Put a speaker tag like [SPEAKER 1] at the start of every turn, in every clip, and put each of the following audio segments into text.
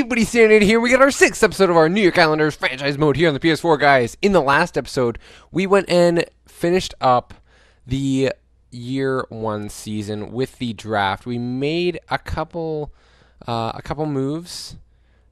[SPEAKER 1] Everybody standing here. We got our 6th episode of our New York Islanders franchise mode here on the PS4, guys. In the last episode, we went and finished up the year 1 season with the draft. We made a couple moves,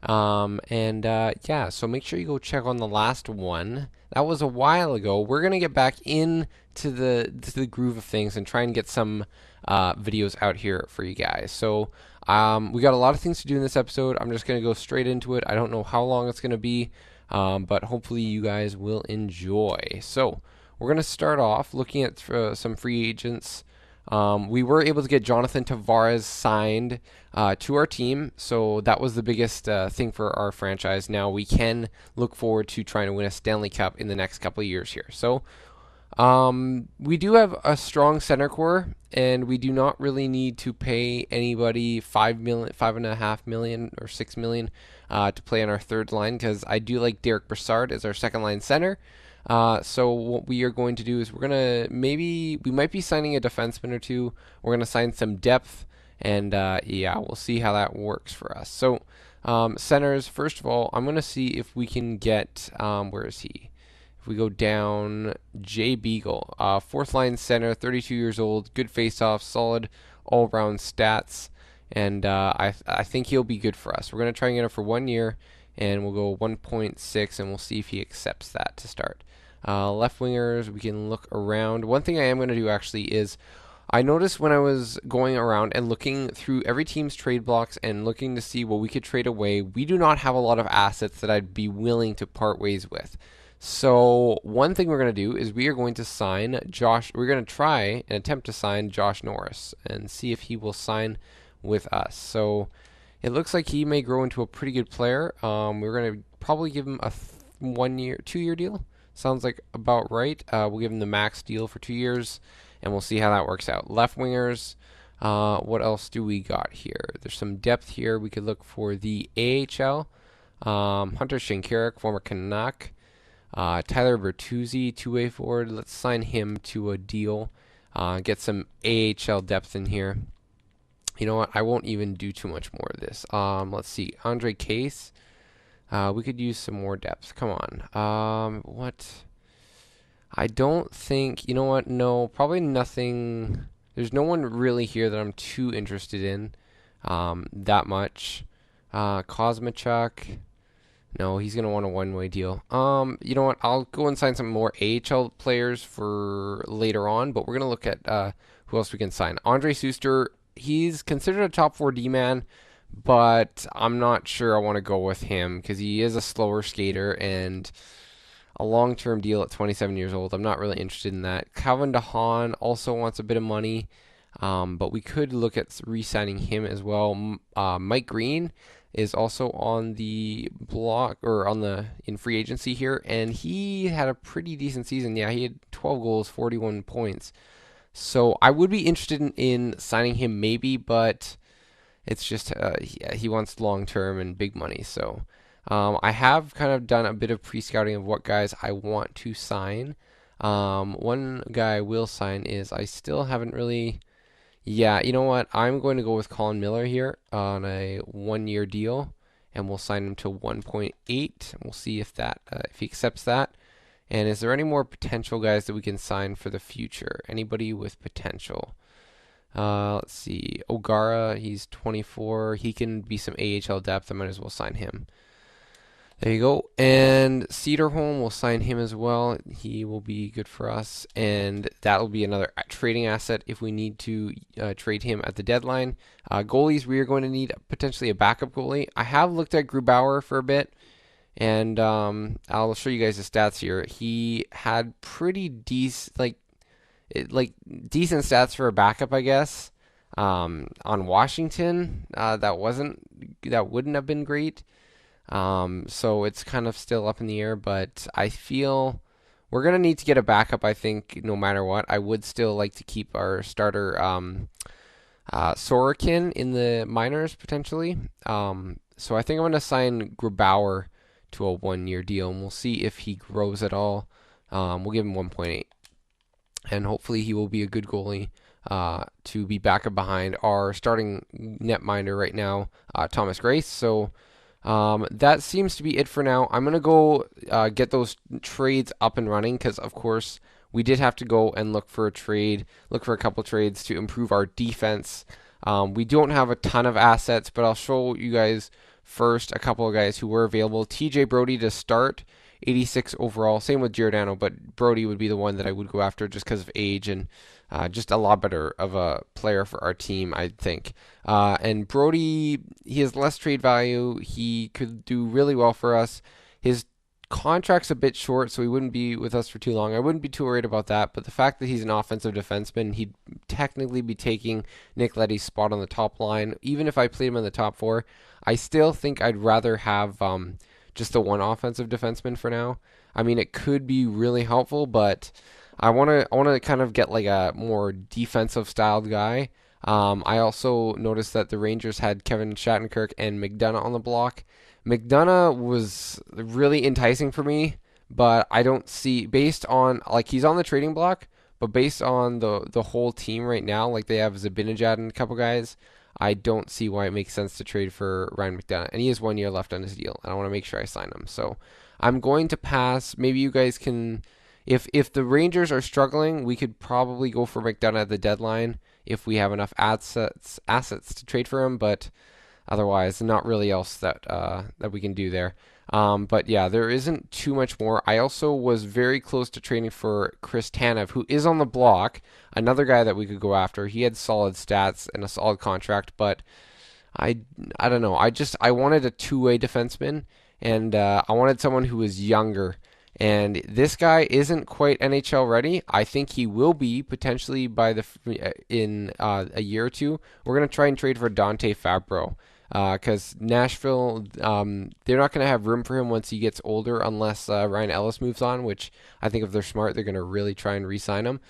[SPEAKER 1] yeah. So make sure you go check on the last one. That was a while ago. We're gonna get back into the groove of things and try and get some videos out here for you guys. So. We got a lot of things to do in this episode. I'm just going to go straight into it. I don't know how long it's going to be, but hopefully you guys will enjoy. So we're going to start off looking at some free agents. We were able to get Jonathan Tavares signed to our team, so that was the biggest thing for our franchise. Now we can look forward to trying to win a Stanley Cup in the next couple of years here. So we do have a strong center core, and we do not really need to pay anybody $5.5 million or $6 million to play on our third line, because I do like Derek Brassard as our second line center. So what we are going to do is we might be signing a defenseman or two. We're going to sign some depth, and yeah, we'll see how that works for us. So centers, first of all, I'm going to see if we can get, where is he? We go down, Jay Beagle, fourth line center, 32 years old, good face-off, solid all-round stats, and I think he'll be good for us. We're going to try and get him for 1 year, and we'll go 1.6, and we'll see if he accepts that to start. Left wingers, we can look around. One thing I am going to do actually is, I noticed when I was going around and looking through every team's trade blocks and looking to see what we could trade away, we do not have a lot of assets that I'd be willing to part ways with. So one thing we're going to do is we are going to sign we're going to try and attempt to sign Josh Norris and see if he will sign with us. So it looks like he may grow into a pretty good player. We're going to probably give him a 2-year deal. Sounds like about right. We'll give him the max deal for 2 years, and we'll see how that works out. Left wingers, what else do we got here? There's some depth here. We could look for the AHL. Hunter Shankaruk, former Canuck. Tyler Bertuzzi, two-way forward. Let's sign him to a deal. Get some AHL depth in here. You know what? I won't even do too much more of this. Let's see. Andre Case. We could use some more depth. Come on. What? I don't think... You know what? No, probably nothing... There's no one really here that I'm too interested in that much. Kosmachuk... No, he's going to want a one-way deal. You know what? I'll go and sign some more AHL players for later on, but we're going to look at who else we can sign. Andre Suster, he's considered a top 4 D-man, but I'm not sure I want to go with him because he is a slower skater and a long-term deal at 27 years old. I'm not really interested in that. Calvin DeHaan also wants a bit of money, but we could look at re-signing him as well. Mike Green is also on the block or in free agency here, and he had a pretty decent season. Yeah, he had 12 goals, 41 points. So I would be interested in signing him maybe, but it's just he wants long term and big money. So I have kind of done a bit of pre-scouting of what guys I want to sign. One guy I will sign is I still haven't really. Yeah, you know what? I'm going to go with Colin Miller here on a 1-year deal, and we'll sign him to 1.8. We'll see if he accepts that. And is there any more potential guys that we can sign for the future? Anybody with potential? Let's see. O'Gara, he's 24. He can be some AHL depth. I might as well sign him. There you go. And Cedarholm, we'll sign him as well. He will be good for us. And that will be another trading asset if we need to trade him at the deadline. Goalies, we are going to need potentially a backup goalie. I have looked at Grubauer for a bit. And I'll show you guys the stats here. He had pretty decent, decent stats for a backup, I guess. On Washington, that wouldn't have been great. So it's kind of still up in the air, but I feel we're going to need to get a backup, I think, no matter what. I would still like to keep our starter Sorokin in the minors, potentially. So I think I'm going to sign Grubauer to a 1-year deal, and we'll see if he grows at all. We'll give him 1.8, and hopefully he will be a good goalie to be backup behind our starting netminder right now, Thomas Grace. So That seems to be it for now. I'm gonna go get those trades up and running because, of course, we did have to go and look for a couple trades to improve our defense. We don't have a ton of assets, but I'll show you guys first a couple of guys who were available. TJ Brody to start, 86 overall. Same with Giordano, but Brody would be the one that I would go after just because of age and just a lot better of a player for our team, I think. And Brody, he has less trade value. He could do really well for us. His contract's a bit short, so he wouldn't be with us for too long. I wouldn't be too worried about that, but the fact that he's an offensive defenseman, he'd technically be taking Nick Leddy's spot on the top line. Even if I played him in the top four, I still think I'd rather have just the one offensive defenseman for now. I mean, it could be really helpful, but I want to kind of get like a more defensive styled guy. I also noticed that the Rangers had Kevin Shattenkirk and McDonough on the block. McDonough was really enticing for me, but I don't see, based on, like, he's on the trading block, but based on the whole team right now, like they have Zibanejad and a couple guys, I don't see why it makes sense to trade for Ryan McDonough. And he has 1 year left on his deal, and I want to make sure I sign him. So I'm going to pass. Maybe you guys can, if the Rangers are struggling, we could probably go for McDonough at the deadline if we have enough assets to trade for him, but otherwise, not really else that that we can do there. But yeah, there isn't too much more. I also was very close to trading for Chris Tanev, who is on the block, another guy that we could go after. He had solid stats and a solid contract, but I don't know. I wanted a two-way defenseman, and I wanted someone who was younger. And this guy isn't quite NHL ready. I think he will be potentially by in a year or two. We're gonna try and trade for Dante Fabro because Nashville, they're not gonna have room for him once he gets older, unless Ryan Ellis moves on. Which I think if they're smart, they're gonna really try and re-sign him.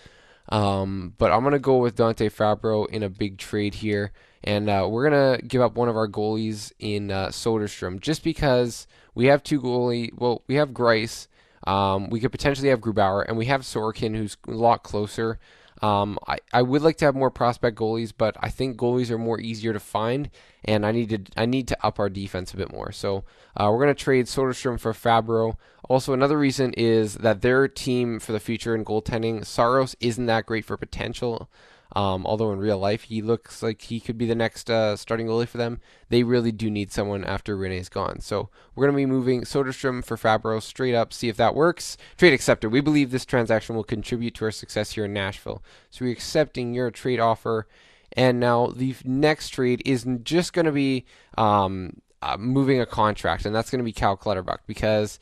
[SPEAKER 1] But I'm gonna go with Dante Fabro in a big trade here, and we're gonna give up one of our goalies in Soderstrom just because we have two goalie. Well, we have Grice. We could potentially have Grubauer, and we have Sorokin, who's a lot closer. I would like to have more prospect goalies, but I think goalies are more easier to find, and I need to up our defense a bit more. So we're going to trade Soderstrom for Fabro. Also, another reason is that their team for the future in goaltending, Saros isn't that great for potential. Although in real life he looks like he could be the next starting goalie for them, they really do need someone after Rene's gone. So we're going to be moving Soderstrom for Fabro straight up, see if that works. Trade accepted. We believe this transaction will contribute to our success here in Nashville. So we're accepting your trade offer. And now the next trade is just going to be moving a contract, and that's going to be Cal Clutterbuck because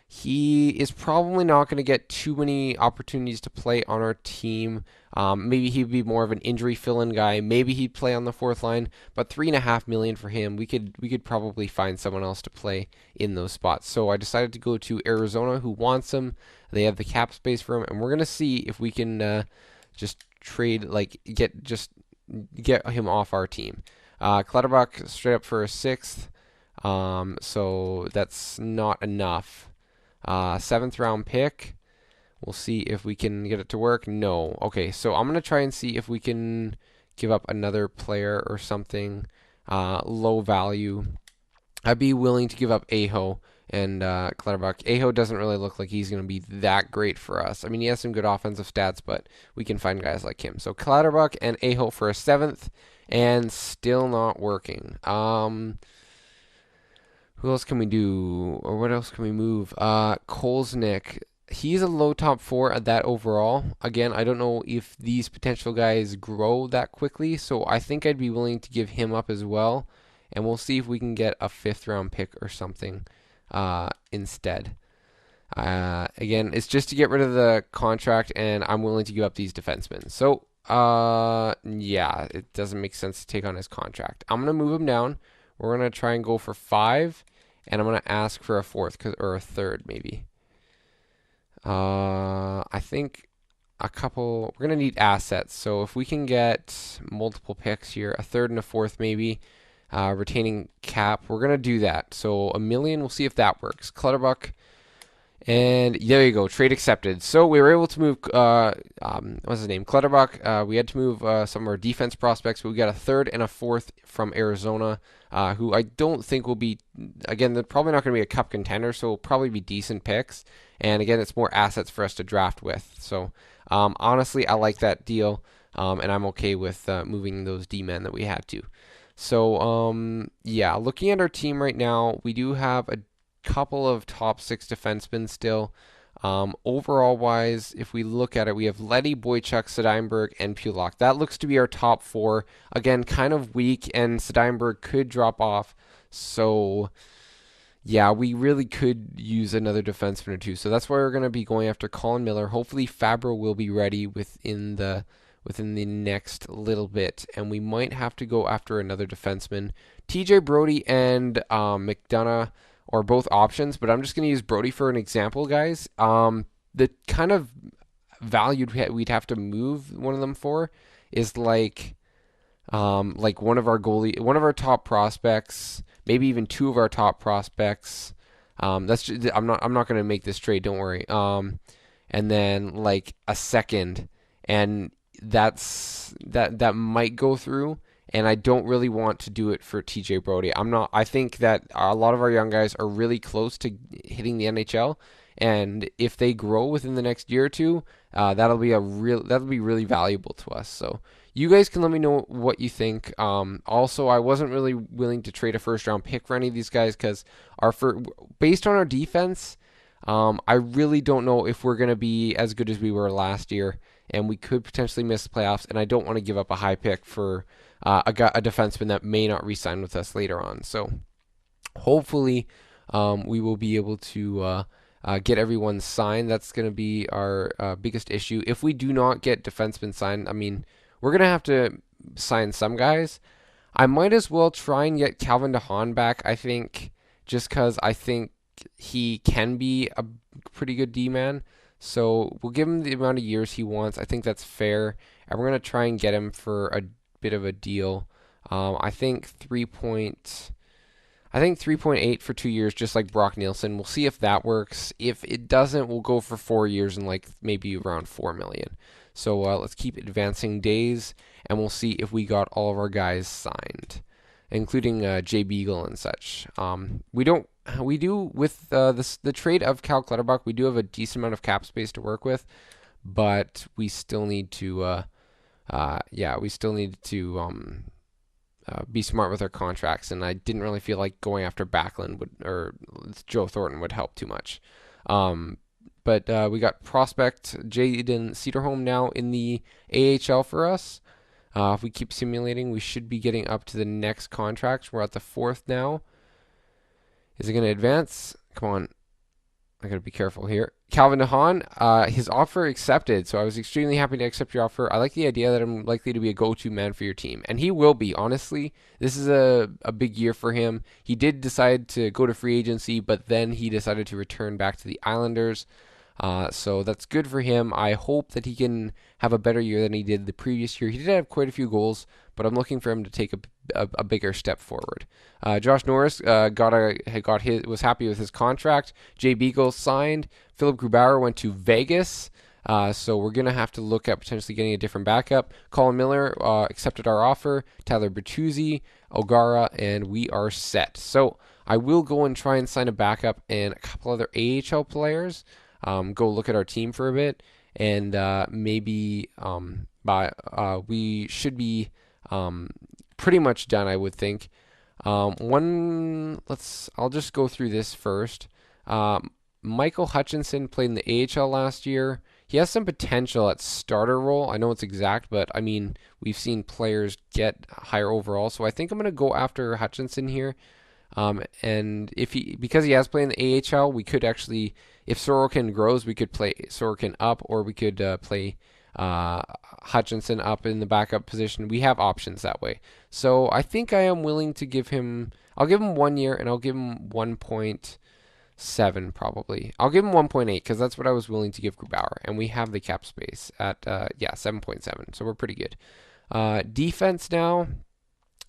[SPEAKER 1] he is probably not going to get too many opportunities to play on our team. Maybe he'd be more of an injury fill-in guy. Maybe he'd play on the fourth line, but $3.5 million for him, we could probably find someone else to play in those spots. So I decided to go to Arizona, who wants him. They have the cap space for him, and we're gonna see if we can just trade, like get him off our team. Clutterbuck straight up for a sixth. So that's not enough. 7th round pick. We'll see if we can get it to work. No. Okay, so I'm going to try and see if we can give up another player or something low value. I'd be willing to give up Aho and Clutterbuck. Aho doesn't really look like he's going to be that great for us. I mean, he has some good offensive stats, but we can find guys like him. So Clutterbuck and Aho for a 7th, and still not working. Who else can we do? Or what else can we move? Kolznick. He's a low top 4 at that overall. Again, I don't know if these potential guys grow that quickly, so I think I'd be willing to give him up as well. And we'll see if we can get a 5th round pick or something instead. Again, it's just to get rid of the contract, and I'm willing to give up these defensemen. So, yeah, it doesn't make sense to take on his contract. I'm going to move him down. We're going to try and go for 5, and I'm going to ask for a 4th or a 3rd maybe. I think we're going to need assets. So if we can get multiple picks here, a 3rd and a 4th maybe, retaining cap, we're going to do that. So $1 million, we'll see if that works. Clutterbuck And there you go, trade accepted. So we were able to move, what's his name, Clutterbuck. We had to move some of our defense prospects, but we got a third and a fourth from Arizona, who I don't think will be, again, they're probably not going to be a cup contender, so will probably be decent picks. And again, it's more assets for us to draft with. So honestly, I like that deal, and I'm okay with moving those D-men that we had to. So yeah, looking at our team right now, we do have a couple of top six defensemen still. Overall wise, if we look at it, we have Leddy, Boychuk, Seidenberg, and Pulak. That looks to be our top four. Again, kind of weak, and Seidenberg could drop off. So yeah, we really could use another defenseman or two. So that's why we're going to be going after Colin Miller. Hopefully Fabro will be ready within the next little bit, and we might have to go after another defenseman. TJ Brody and McDonough are both options, but I'm just going to use Brody for an example, guys. The kind of value we'd have to move one of them for is like one of our top prospects, maybe even two of our top prospects. That's just, I'm not going to make this trade, don't worry. And then like a second, and that might go through, and I don't really want to do it for TJ Brody. I think that a lot of our young guys are really close to hitting the NHL, and if they grow within the next year or two, that'll be really valuable to us. So you guys can let me know what you think. Also, I wasn't really willing to trade a first round pick for any of these guys because based on our defense, I really don't know if we're going to be as good as we were last year, and we could potentially miss the playoffs, and I don't want to give up a high pick for a defenseman that may not re-sign with us later on. So hopefully we will be able to get everyone signed. That's going to be our biggest issue. If we do not get defensemen signed, I mean, we're going to have to sign some guys. I might as well try and get Calvin DeHaan back, I think, just because I think he can be a pretty good D-man. So we'll give him the amount of years he wants. I think that's fair. And we're going to try and get him for a bit of a deal. I think 3.8 for 2 years, just like Brock Nielsen. We'll see if that works. If it doesn't, we'll go for 4 years and like maybe around $4 million. So let's keep advancing days, and we'll see if we got all of our guys signed, including Jay Beagle and such. We do with the trade of Cal Clutterbuck, we do have a decent amount of cap space to work with, but we still need to be smart with our contracts, and I didn't really feel like going after Backlund or Joe Thornton would help too much. But we got prospect Jaden Cedarholm now in the AHL for us. If we keep simulating, we should be getting up to the next contract. We're at the fourth now. Is it going to advance? Come on. I got to be careful here. Calvin DeHaan, his offer accepted. So I was extremely happy to accept your offer. I like the idea that I'm likely to be a go-to man for your team. And he will be, honestly. This is a big year for him. He did decide to go to free agency, but then he decided to return back to the Islanders. So that's good for him. I hope that he can have a better year than he did the previous year. He did have quite a few goals, but I'm looking for him to take a bigger step forward. Josh Norris was happy with his contract. Jay Beagle signed. Philip Grubauer went to Vegas. So we're going to have to look at potentially getting a different backup. Colin Miller accepted our offer. Tyler Bertuzzi, O'Gara, and we are set. So I will go and try and sign a backup and a couple other AHL players. Go look at our team for a bit, and maybe we should be pretty much done, I would think. I'll just go through this first. Michael Hutchinson played in the AHL last year. He has some potential at starter role. I know it's exact, but I mean, we've seen players get higher overall, so I think I'm going to go after Hutchinson here. And because he has played in the AHL, we could actually, if Sorokin grows, we could play Sorokin up, or we could play Hutchinson up in the backup position. We have options that way. So I think I am willing to I'll give him 1 year, and I'll give him 1.7 probably. I'll give him 1.8 because that's what I was willing to give Grubauer, and we have the cap space at 7.7, so we're pretty good. Defense now.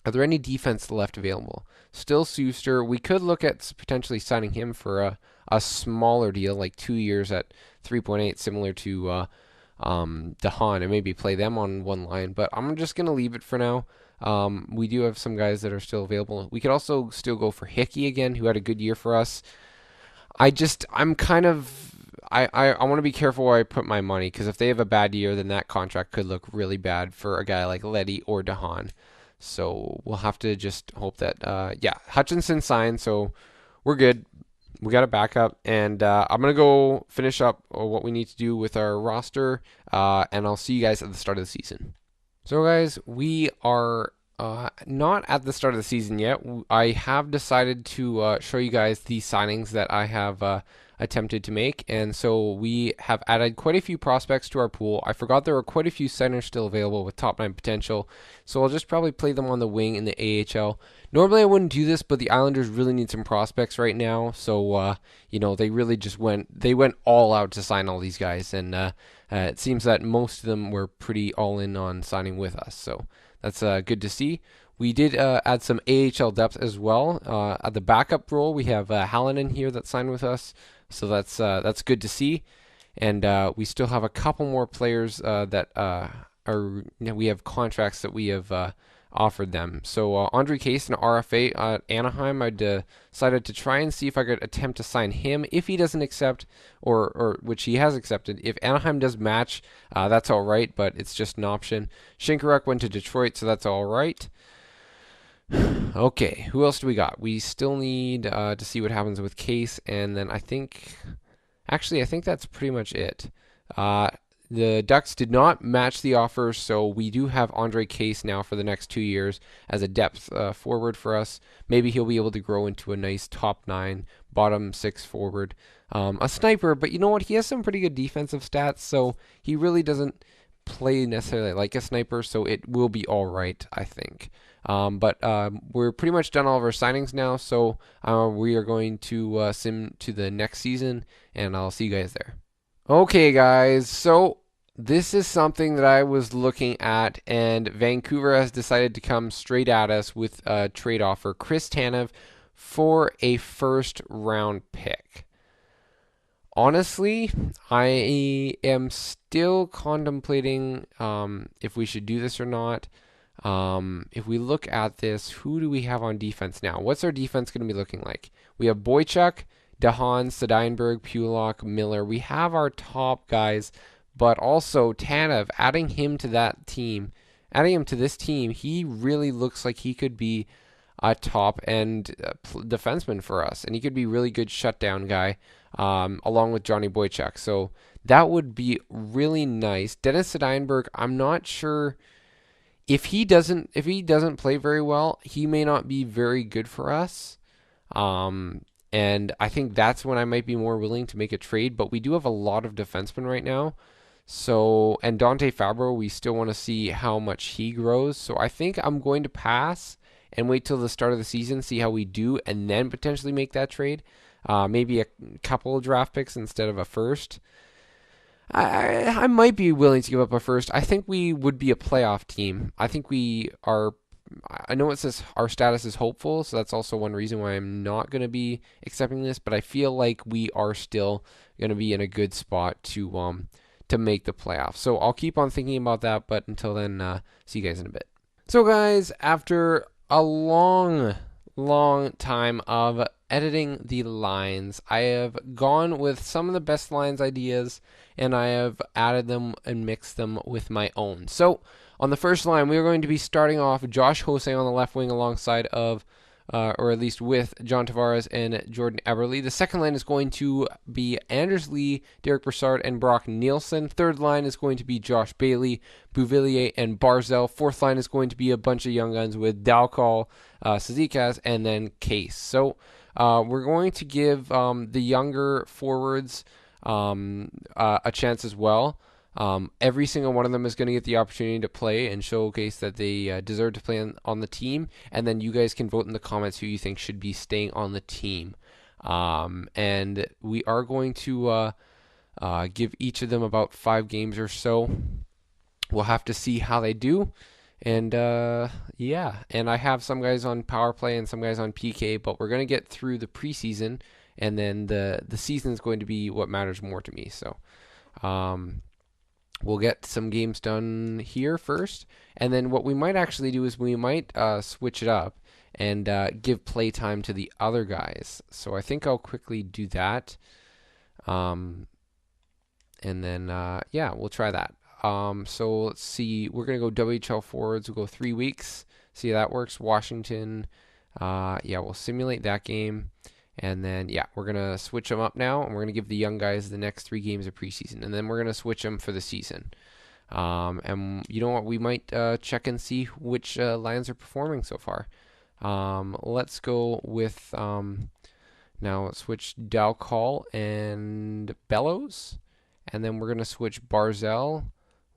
[SPEAKER 1] Are there any defense left available? Still Suster. We could look at potentially signing him for a smaller deal, like 2 years at 3.8, similar to DeHaan, and maybe play them on one line. But I'm just going to leave it for now. We do have some guys that are still available. We could also still go for Hickey again, who had a good year for us. I'm kind of I want to be careful where I put my money, because if they have a bad year, then that contract could look really bad for a guy like Leddy or DeHaan. So we'll have to just hope that yeah, Hutchinson signed, so we're good. We got a backup, and I'm gonna go finish up what we need to do with our roster, and I'll see you guys at the start of the season. So guys, we are not at the start of the season yet. I have decided to show you guys the signings that I have attempted to make, and so we have added quite a few prospects to our pool. I forgot there were quite a few centers still available with top 9 potential, so I'll just probably play them on the wing in the AHL. Normally I wouldn't do this, but the Islanders really need some prospects right now, so you know, they really just went all out to sign all these guys, and it seems that most of them were pretty all in on signing with us, so that's good to see. We did add some AHL depth as well. At the backup role, we have Hallinan here that signed with us, so that's good to see. And we still have a couple more players that we have contracts that we have offered them. So Andre Case, an RFA at Anaheim, I decided to try and see if I could attempt to sign him. If he doesn't accept, or which he has accepted, if Anaheim does match, that's all right, but it's just an option. Shinkaruk went to Detroit, so that's all right. Okay, who else do we got? We still need to see what happens with Case, and then I think that's pretty much it. The Ducks did not match the offer, so we do have Andre Case now for the next 2 years as a depth forward for us. Maybe he'll be able to grow into a nice top 9, bottom 6 forward. A sniper, but you know what? He has some pretty good defensive stats, so he really doesn't play necessarily like a sniper, so it will be all right, I think. But we're pretty much done all of our signings now, so we are going to sim to the next season, and I'll see you guys there. Okay, guys, so this is something that I was looking at, and Vancouver has decided to come straight at us with a trade offer. Chris Tanev for a first-round pick. Honestly, I am still contemplating if we should do this or not. If we look at this, who do we have on defense now? What's our defense going to be looking like? We have Boychuk, DeHaan, Steinberg, Pulock, Miller. We have our top guys, but also Tanev, adding him to this team, he really looks like he could be a top end defenseman for us, and he could be a really good shutdown guy, along with Johnny Boychuk. So that would be really nice. Dennis Steinberg, I'm not sure. If he doesn't play very well, he may not be very good for us. And I think that's when I might be more willing to make a trade. But we do have a lot of defensemen right now. So, and Dante Fabro, we still want to see how much he grows. So I think I'm going to pass and wait till the start of the season, see how we do, and then potentially make that trade. Maybe a couple of draft picks instead of a first. I might be willing to give up a first. I think we would be a playoff team. I think we are. I know it says our status is hopeful, so that's also one reason why I'm not going to be accepting this. But I feel like we are still going to be in a good spot to make the playoffs. So I'll keep on thinking about that. But until then, see you guys in a bit. So guys, after a long time of editing the lines, I have gone with some of the best lines ideas, and I have added them and mixed them with my own. So on the first line, we are going to be starting off Josh Hosang on the left wing alongside of, or at least with, John Tavares and Jordan Eberle. The second line is going to be Anders Lee, Derek Brassard, and Brock Nielsen. Third line is going to be Josh Bailey, Bouvillier, and Barzell. Fourth line is going to be a bunch of young guns with Dalcol, Cizikas, and then Case. So we're going to give the younger forwards a chance as well. Every single one of them is going to get the opportunity to play and showcase that they deserve to play on the team. And then you guys can vote in the comments who you think should be staying on the team. And we are going to give each of them about 5 games or so. We'll have to see how they do. And yeah, and I have some guys on power play and some guys on PK, but we're going to get through the preseason and then the season is going to be what matters more to me. So we'll get some games done here first, and then what we might actually do is we might switch it up and give play time to the other guys. So I think I'll quickly do that. And then, yeah, we'll try that. So let's see. We're going to go WHL forwards. We'll go 3 weeks. See how that works. Washington. Yeah, we'll simulate that game. And then, yeah, we're going to switch them up now. And we're going to give the young guys the next 3 games of preseason. And then we're going to switch them for the season. And you know what? We might check and see which lines are performing so far. Let's go with... now let's switch Dalcall and Bellows. And then we're going to switch Barzal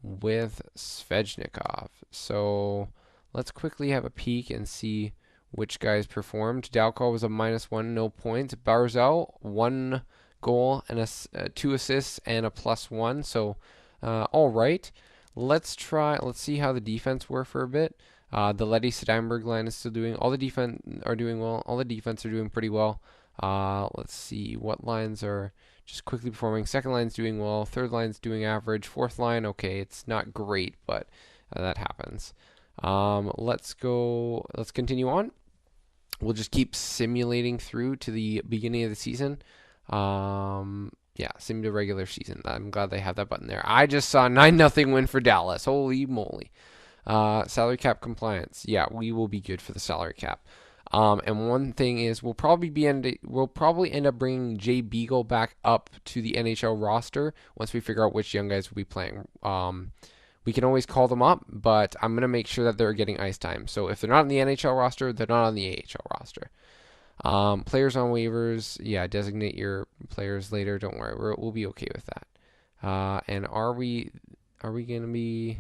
[SPEAKER 1] with Svechnikov. So let's quickly have a peek and see which guys performed. Dalcall was a -1, no points. Barzal, 1 goal and 2 assists and a +1. So all right. Let's see how the defense were for a bit. The Letty Steinberg line is still doing. All the defense are doing well. All the defense are doing pretty well. Let's see what lines are just quickly performing. Second line's doing well. Third line's doing average. Fourth line, okay, it's not great, but that happens. Let's continue on. We'll just keep simulating through to the beginning of the season. Yeah, simulate regular season. I'm glad they have that button there. I just saw 9-0 win for Dallas. Holy moly. Salary cap compliance. Yeah, we will be good for the salary cap. And one thing is we'll probably end up bringing Jay Beagle back up to the NHL roster once we figure out which young guys will be playing. We can always call them up, but I'm going to make sure that they're getting ice time. So if they're not on the NHL roster, they're not on the AHL roster. Players on waivers, yeah, designate your players later. Don't worry, we'll be okay with that. And are we going to be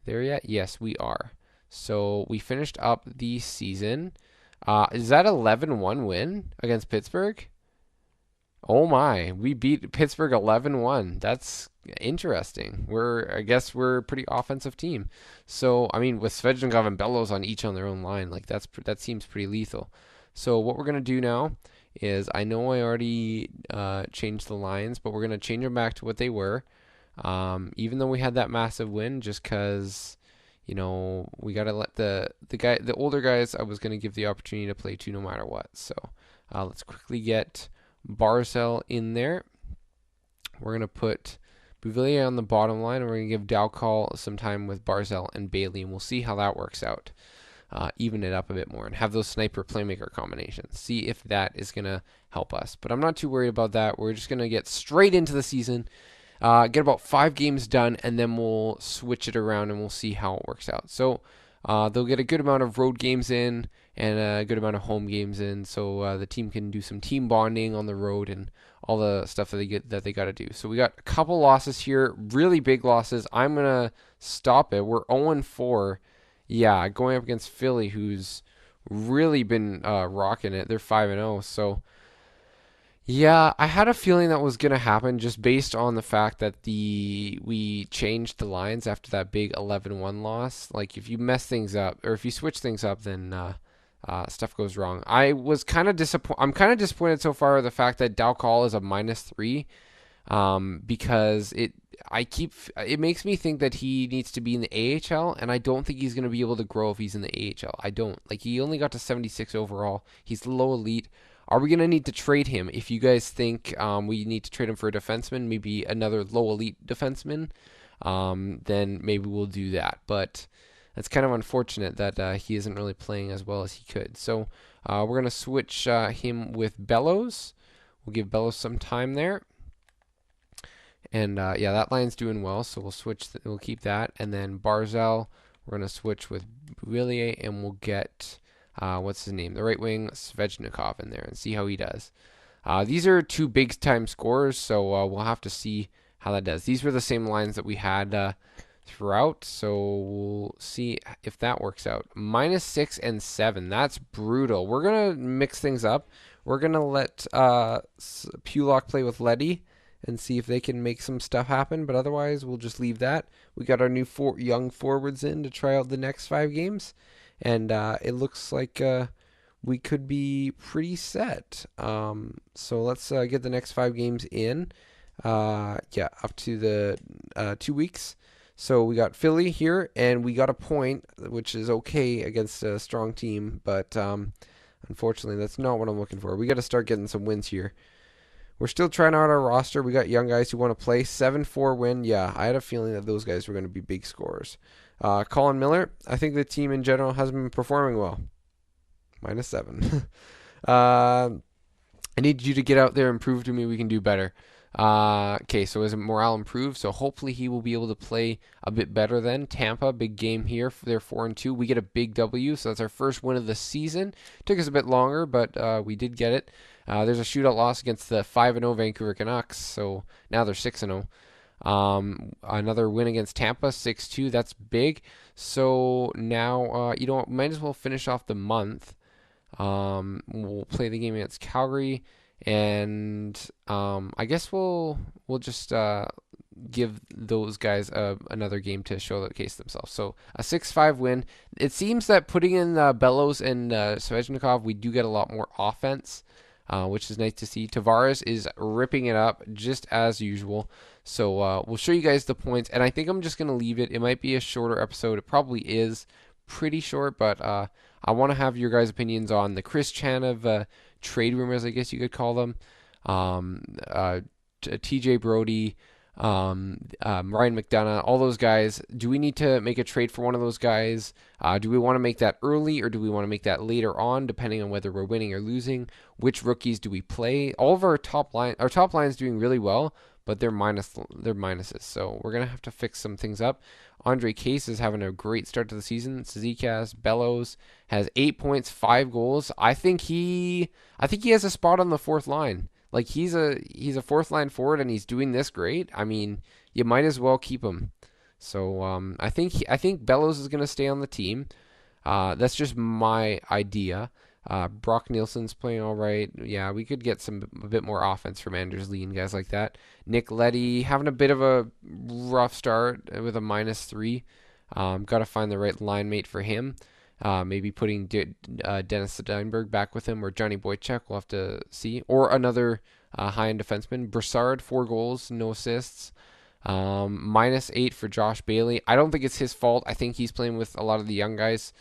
[SPEAKER 1] there yet? Yes, we are. So we finished up the season. Is that 11-1 win against Pittsburgh? Oh my, we beat Pittsburgh 11-1. That's interesting. I guess we're a pretty offensive team. So, I mean, with Svechnikov and Bellows on each on their own line, like that seems pretty lethal. So what we're going to do now is, I know I already changed the lines, but we're going to change them back to what they were. Even though we had that massive win, just because, you know, we got to let the older guys, I was going to give the opportunity to play too no matter what. So let's quickly get Barzal in there. We're going to put Bouvillier on the bottom line, and we're going to give Dalcall some time with Barzal and Bailey, and we'll see how that works out. Even it up a bit more and have those sniper playmaker combinations. See if that is going to help us. But I'm not too worried about that. We're just going to get straight into the season, get about 5 games done, and then we'll switch it around and we'll see how it works out. So they'll get a good amount of road games in and a good amount of home games in, so the team can do some team bonding on the road and all the stuff that they got to do. So we got a couple losses here, really big losses. I'm going to stop it. We're 0-4. Yeah, going up against Philly, who's really been rocking it. They're 5-0. So, yeah, I had a feeling that was going to happen just based on the fact that we changed the lines after that big 11-1 loss. Like, if you mess things up, or if you switch things up, then stuff goes wrong. I'm kind of disappointed so far with the fact that Dalcall is a -3, because it makes me think that he needs to be in the AHL, and I don't think he's going to be able to grow if he's in the AHL. I don't. Like, he only got to 76 overall. He's low elite. Are we going to need to trade him? If you guys think we need to trade him for a defenseman, maybe another low elite defenseman, then maybe we'll do that. But it's kind of unfortunate that he isn't really playing as well as he could. So we're going to switch him with Bellows. We'll give Bellows some time there. And yeah, that line's doing well, so we'll keep that. And then Barzal, we're going to switch with Bouvillier, and we'll get, what's his name? The right wing, Svechnikov, in there and see how he does. These are 2 big-time scorers, so we'll have to see how that does. These were the same lines that we had throughout, so we'll see if that works out. -6 and 7, that's brutal. We're going to mix things up. We're going to let Pulock play with Letty and see if they can make some stuff happen, but otherwise we'll just leave that. We got our new young forwards in to try out the next 5 games, and it looks like we could be pretty set. So let's get the next 5 games in. Yeah, up to the 2 weeks. So we got Philly here, and we got a point, which is okay against a strong team, but unfortunately, that's not what I'm looking for. We got to start getting some wins here. We're still trying out our roster. We got young guys who want to play. 7-4 win. Yeah, I had a feeling that those guys were going to be big scorers. Colin Miller, I think the team in general hasn't been performing well. -7. I need you to get out there and prove to me we can do better. Okay, so his morale improved, so hopefully he will be able to play a bit better then. Tampa, big game here. They're 4-2. We get a big W, so that's our first win of the season. Took us a bit longer, but we did get it. There's a shootout loss against the 5-0 Vancouver Canucks, so now they're 6-0. Another win against Tampa, 6-2. That's big. So now, you know what, might as well finish off the month. We'll play the game against Calgary. And I guess we'll just give those guys another game to showcase themselves. So a 6-5 win. It seems that putting in Bellows and Svechnikov, we do get a lot more offense, which is nice to see. Tavares is ripping it up just as usual. So we'll show you guys the points, and I think I'm just going to leave it. It might be a shorter episode. It probably is pretty short, but I want to have your guys' opinions on the Chris Chan of trade rumors, I guess you could call them. TJ Brody, Ryan McDonough, all those guys. Do we need to make a trade for one of those guys? Do we want to make that early, or do we want to make that later on, depending on whether we're winning or losing? Which rookies do we play? All of our top line is doing really well, but they're minuses. So we're gonna have to fix some things up. Andre Case is having a great start to the season. Zizekas, Bellows has 8 points, 5 goals. I think he has a spot on the fourth line. Like he's a fourth line forward, and he's doing this great. I mean, you might as well keep him. So I think Bellows is gonna stay on the team. That's just my idea. Brock Nielsen's playing all right. Yeah, we could get a bit more offense from Anders Lee and guys like that. Nick Leddy having a bit of a rough start with a -3. Got to find the right line mate for him. Maybe putting Dennis Steinberg back with him, or Johnny Boychuk. We'll have to see. Or another high-end defenseman. Brassard, 4 goals, no assists. -8 for Josh Bailey. I don't think it's his fault. I think he's playing with a lot of the young guys.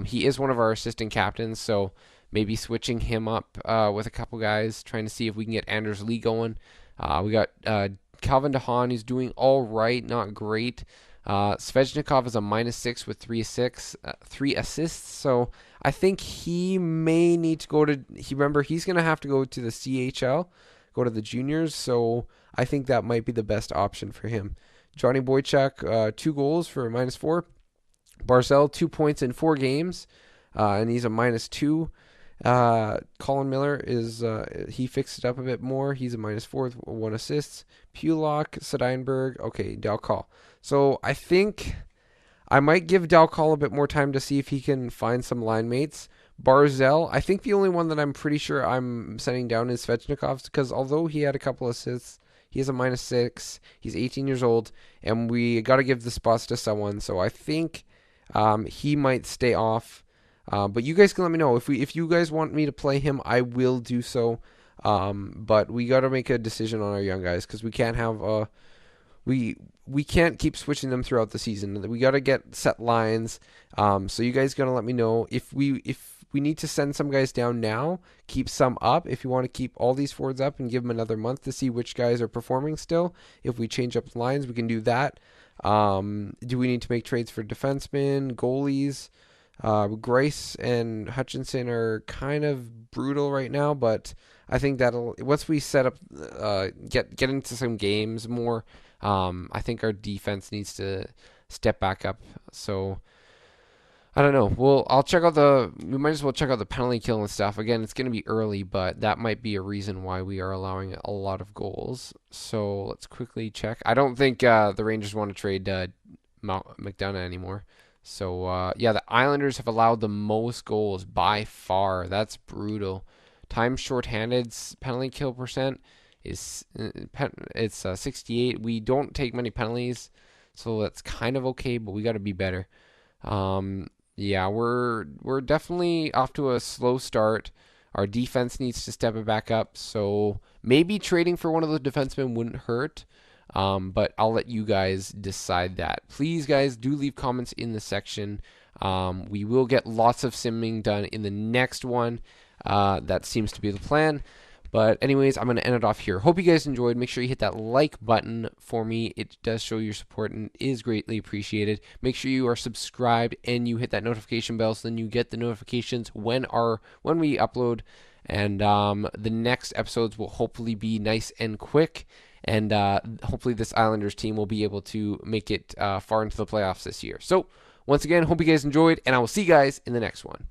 [SPEAKER 1] He is one of our assistant captains, so maybe switching him up with a couple guys, trying to see if we can get Anders Lee going. We got Calvin DeHaan, who's doing all right, not great. Svechnikov is a -6 with 3 assists, so I think he may need to go to. Remember, he's going to have to go to the CHL, go to the juniors, so I think that might be the best option for him. Johnny Boychuk, 2 goals for a -4. Barzell, 2 points in 4 games, and he's a -2. Colin Miller is he fixed it up a bit more. He's a -4 with 1 assist. Pulock, Steinberg, okay, Dalcall. So I think I might give Dalcall a bit more time to see if he can find some line mates. Barzell, I think the only one that I'm pretty sure I'm sending down is Svechnikov, because although he had a couple assists, he has a -6. He's 18 years old, and we got to give the spots to someone. So I think he might stay off. But you guys can let me know. If you guys want me to play him, I will do so. But we got to make a decision on our young guys, because we can't have we can't keep switching them throughout the season. We got to get set lines. So you guys got to let me know if we need to send some guys down now, keep some up. If you want to keep all these forwards up and give them another month to see which guys are performing still. If we change up lines, we can do that. Do we need to make trades for defensemen, goalies? Grace and Hutchinson are kind of brutal right now, but I think that'll, once we set up, get into some games more, I think our defense needs to step back up. So I don't know. We might as well check out the penalty kill and stuff. Again, it's going to be early, but that might be a reason why we are allowing a lot of goals. So let's quickly check. I don't think the Rangers want to trade McDonough anymore. So, yeah, the Islanders have allowed the most goals by far. That's brutal. Time shorthanded penalty kill percent is 68. We don't take many penalties, so that's kind of okay, but we got to be better. Yeah, we're definitely off to a slow start. Our defense needs to step it back up, so maybe trading for one of those defensemen wouldn't hurt. But I'll let you guys decide that. Please, guys, do leave comments in the section. We will get lots of simming done in the next one. That seems to be the plan. But anyways, I'm going to end it off here. Hope you guys enjoyed. Make sure you hit that like button for me. It does show your support and is greatly appreciated. Make sure you are subscribed and you hit that notification bell so then you get the notifications when we upload. And the next episodes will hopefully be nice and quick. And hopefully this Islanders team will be able to make it far into the playoffs this year. So once again, hope you guys enjoyed, and I will see you guys in the next one.